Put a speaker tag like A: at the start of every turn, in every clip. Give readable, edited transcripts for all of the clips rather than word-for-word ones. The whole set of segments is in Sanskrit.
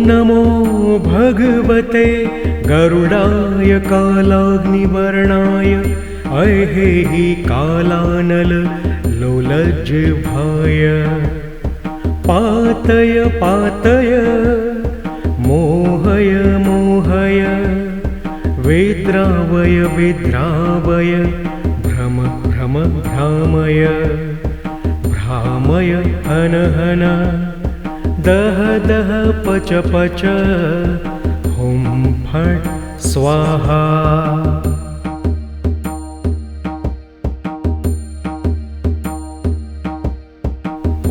A: नमो भगवते गरुडाय कालाग्निवर्णाय ऐहेहि कालानल लोलज्जिह्वाय पातय पातय मोहय मोहय विद्रावय विद्रावय भ्रम भ्रम भ्रामय भ्रामय हन हन दह दह पच पच हुं फट् स्वाहा।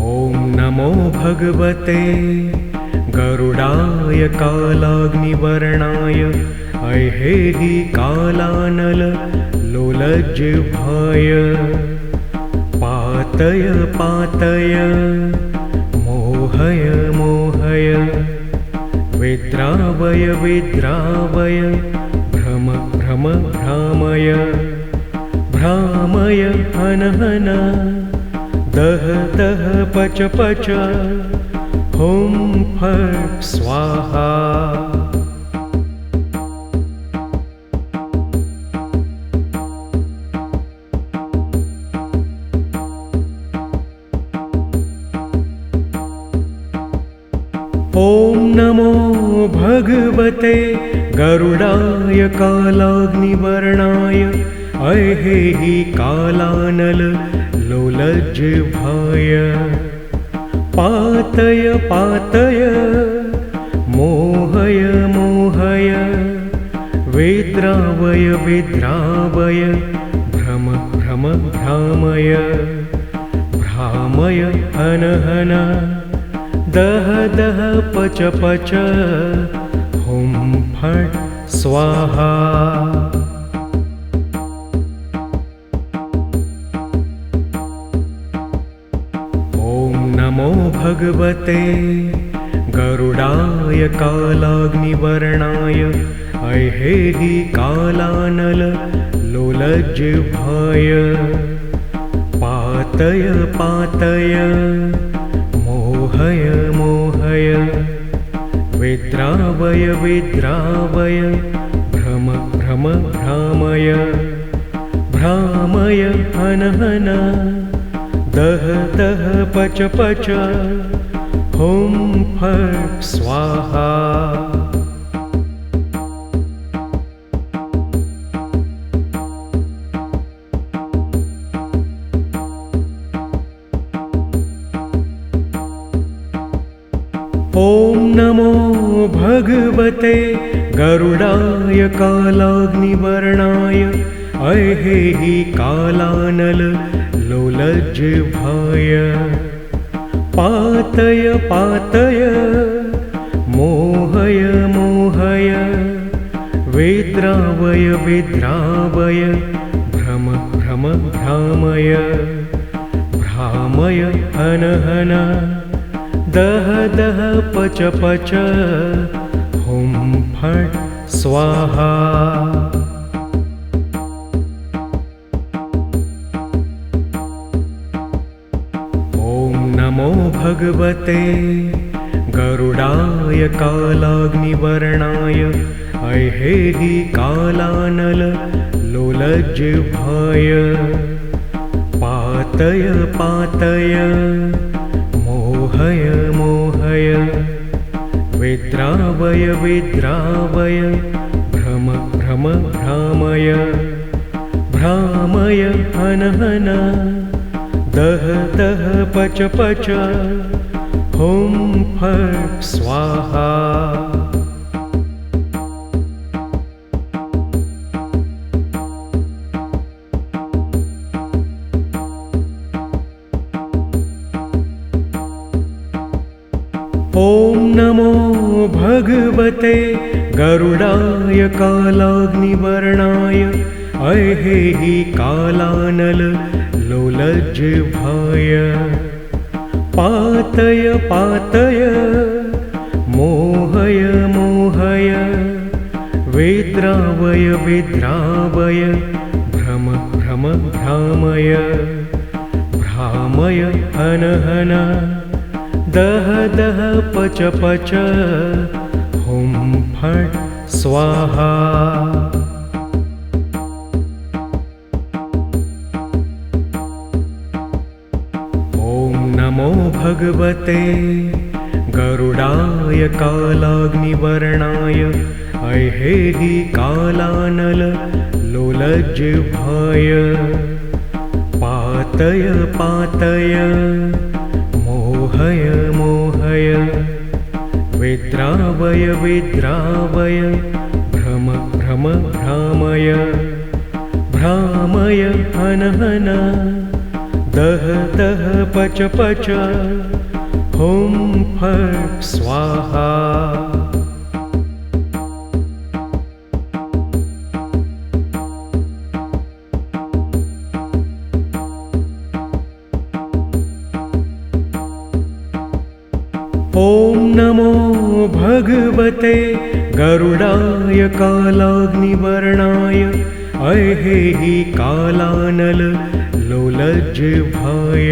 A: ॐ नमो भगवते गरुडाय कालाग्निवर्णाय ऐहेहि कालानल लोलज्जिह्वाय पातय पातय मोहय मोहय विद्रावय विद्रावय भ्रम भ्रम भ्रामय भ्रामय हन हन दह दह पच पच हुं फट् स्वाहा। ॐ नमो भगवते गरुडाय कालाग्निवर्णाय ऐहेहि कालानल लोलज्जिह्वाय पातय पातय मोहय मोहय विद्रावय विद्रावय भ्रम भ्रम भ्रामय भ्रामय हन हन दह दह पच पच हुं फट् स्वाहा। ॐ नमो भगवते गरुडाय कालाग्निवर्णाय ऐहेहि कालानल लोलज्जिह्वाय पातय पातय मोहय मोहय विद्रावय विद्रावय भ्रम भ्रम भ्रामय भ्रामय हन हन दह दह पच पच हुं फट् स्वाहा। ॐ नमो भगवते गरुडाय कालाग्निवर्णाय ऐहेहि कालानल लोलज्जिह्वाय पातय पातय मोहय मोहय विद्रावय विद्रावय भ्रम भ्रम भ्रामय भ्रामय हन हन दह दह पच पच हुं फट् स्वाहा। ॐ नमो भगवते गरुडाय कालाग्निवर्णाय ऐहेहि कालानल लोलज्जिह्वाय पातय पातय मोहय मोहय विद्रावय विद्रावय भ्रम भ्रम भ्रामय भ्रामय हन हन दह दह पच पच हुं फट् स्वाहा। ॐ नमो भगवते गरुडाय कालाग्निवर्णाय ऐहेहि कालानल लोलज्जिह्वाय पातय पातय मोहय मोहय विद्रावय विद्रावय भ्रम भ्रम भ्रामय भ्रामय हन हन दह दह पच पच स्वाहा। ॐ नमो भगवते गरुडाय कालाग्निवर्णाय ऐहेहि कालानल लोलजिह्वाय। पातय पातय मोहय मोहय विद्रावय विद्रावय भ्रम भ्रम भ्रामय। भ्रामय हन हन दह दह पच पच हुं फट् स्वाहा। ॐ नमो भगवते गरुडाय कालाग्निवर्णाय ऐहेहि कालानल लोलजिह्वाय।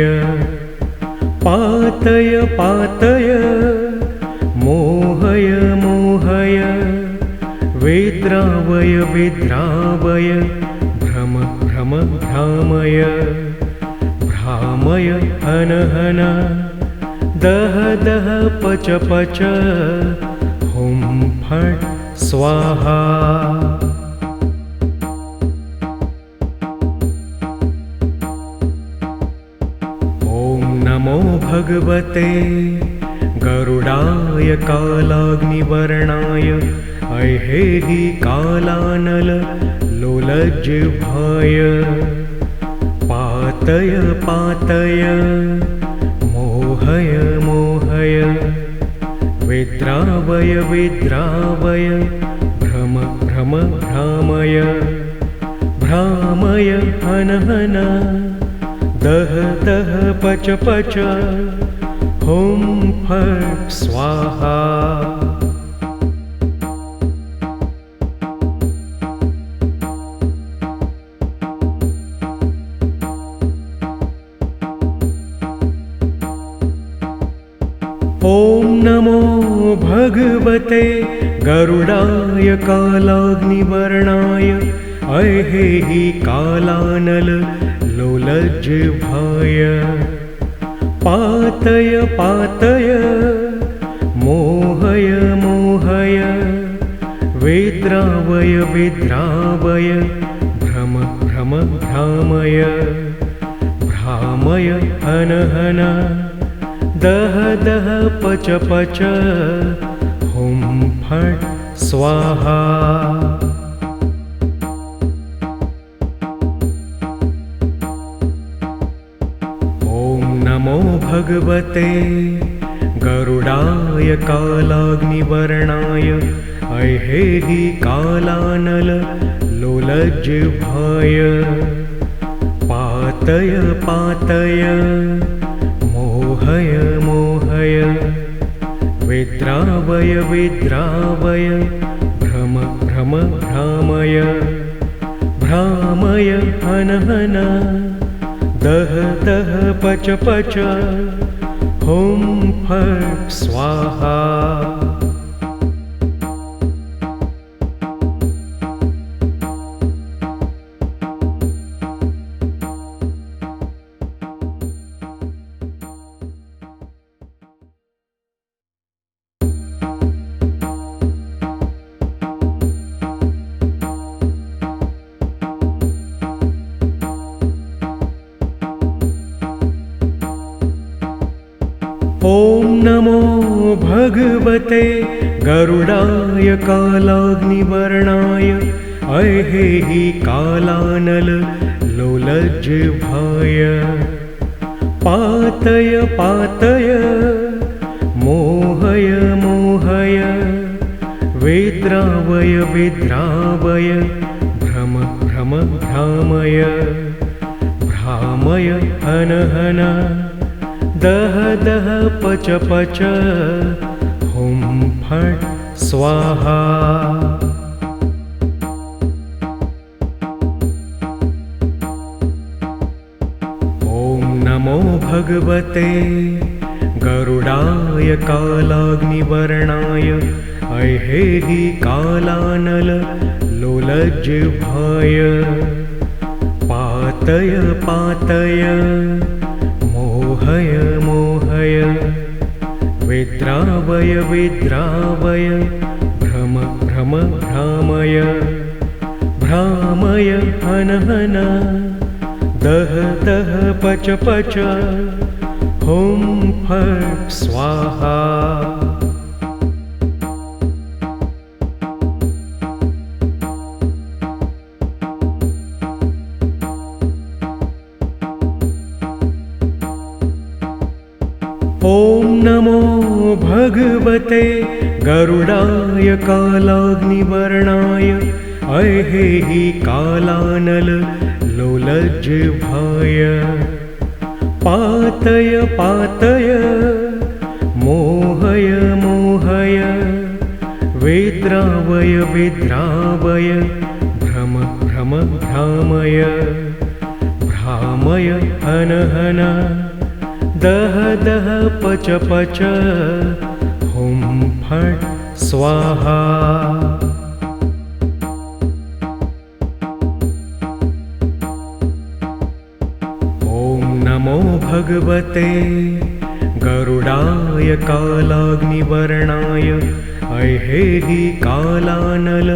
A: पातय पातय मोहय मोहय विद्रावय विद्रावय भ्रम भ्रम भ्रामय। भ्रामय हन हन दह दह पच पच हुं फट् स्वाहा। ॐ नमो भगवते गरुडाय कालाग्निवर्णाय ऐहेहि कालानल लोलजिह्वाय। पातय पातय मोहय मोहय विद्रावय विद्रावय भ्रम भ्रम भ्रामय। भ्रामय हन हन दह दह पच पच हुं फट् स्वाहा। ॐ नमो भगवते गरुडाय कालाग्निवर्णाय ऐहेहि कालानल लोलजिह्वाय। पातय पातय मोहय मोहय विद्रावय विद्रावय भ्रम भ्रम भ्रामय। भ्रामय हन हन दह दह पच पच हुं फट् स्वाहा। ॐ नमो भगवते गरुडाय कालाग्निवर्णाय ऐहेहि कालानल लोलजिह्वाय। पातय पातय मोहय मोहय विद्रावय विद्रावय भ्रम भ्रम भ्रामय। भ्रामय हन हन दह दह पच पच हुं फट् स्वाहा। ॐ नमो भगवते गरुडाय कालाग्निवर्णाय ऐहेहि कालानल लोलजिह्वाय। पातय पातय मोहय मोहय विद्रावय विद्रावय भ्रम भ्रम भ्रामय। भ्रामय हन हन दह दह पच पच हुं फट् स्वाहा। ॐ नमो भगवते गरुडाय कालाग्निवर्णाय ऐहेहि कालानल लोलजिह्वाय पातय पातय मोहय मोहय विद्रावय विद्रावय भ्रम भ्रम भ्रामय भ्रामय हन हन दह दह पच पच हुं फट् स्वाहा। ॐ नमो भगवते गरुडाय कालाग्निवर्णाय ऐहेहि कालानल लोलजिह्वाय पातय पातय मोहय मोहय विद्रावय विद्रावय भ्रम भ्रम भ्रामय भ्रामय हन हन दह दह पच पच हुं फट् स्वाहा। ॐ नमो भगवते गरुडाय कालाग्निवर्णाय ऐहेहि कालानल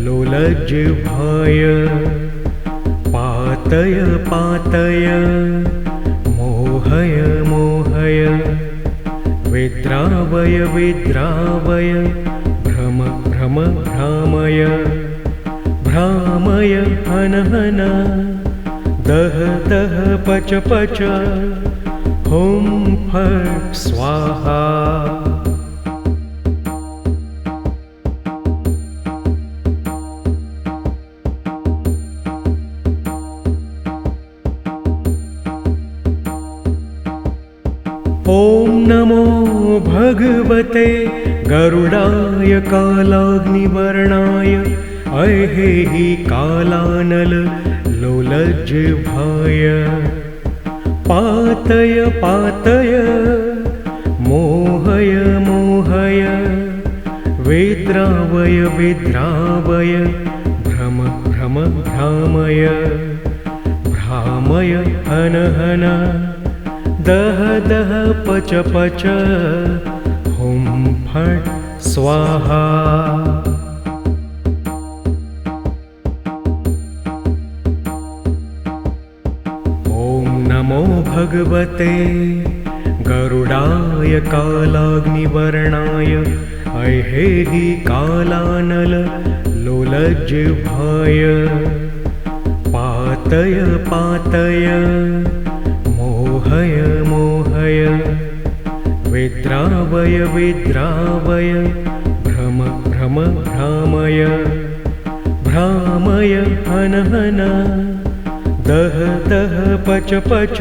A: लोलजिह्वाय पातय पातय मोहय मोहय विद्रावय विद्रावय भ्रम भ्रम भ्रामय भ्रामय हन हन दह दह पच पच हुं फट् स्वाहा। ॐ नमो भगवते गरुडाय कालाग्निवर्णाय ऐहेहि कालानल लोलजिह्वाय पातय पातय मोहय मोहय विद्रावय विद्रावय भ्रम भ्रम भ्रामय भ्रामय हन हन दह दह पच पच हुं फट् स्वाहा। ॐ नमो भगवते गरुडाय कालाग्निवर्णाय ऐहेहि कालानल लोलजिह्वाय पातय पातय मोहय मोहय विद्रावय विद्रावय भ्रम भ्रम भ्रामय भ्रामय हन हन दह दह पच पच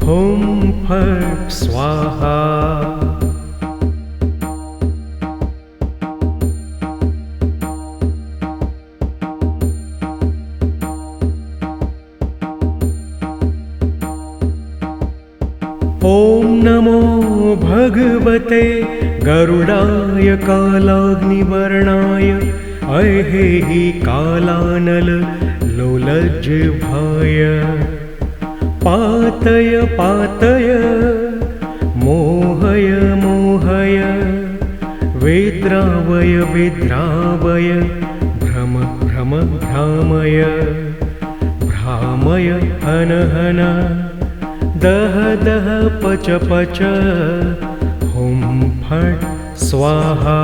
A: हुं फट् स्वाहा। ॐ नमो भगवते गरुडाय कालाग्निवर्णाय ऐहेहि कालानल लोलजिह्वाय पातय पातय मोहय मोहय विद्रावय विद्रावय भ्रम भ्रम भ्रामय भ्रामय हन हन दह दह पच पच हुं फट् स्वाहा।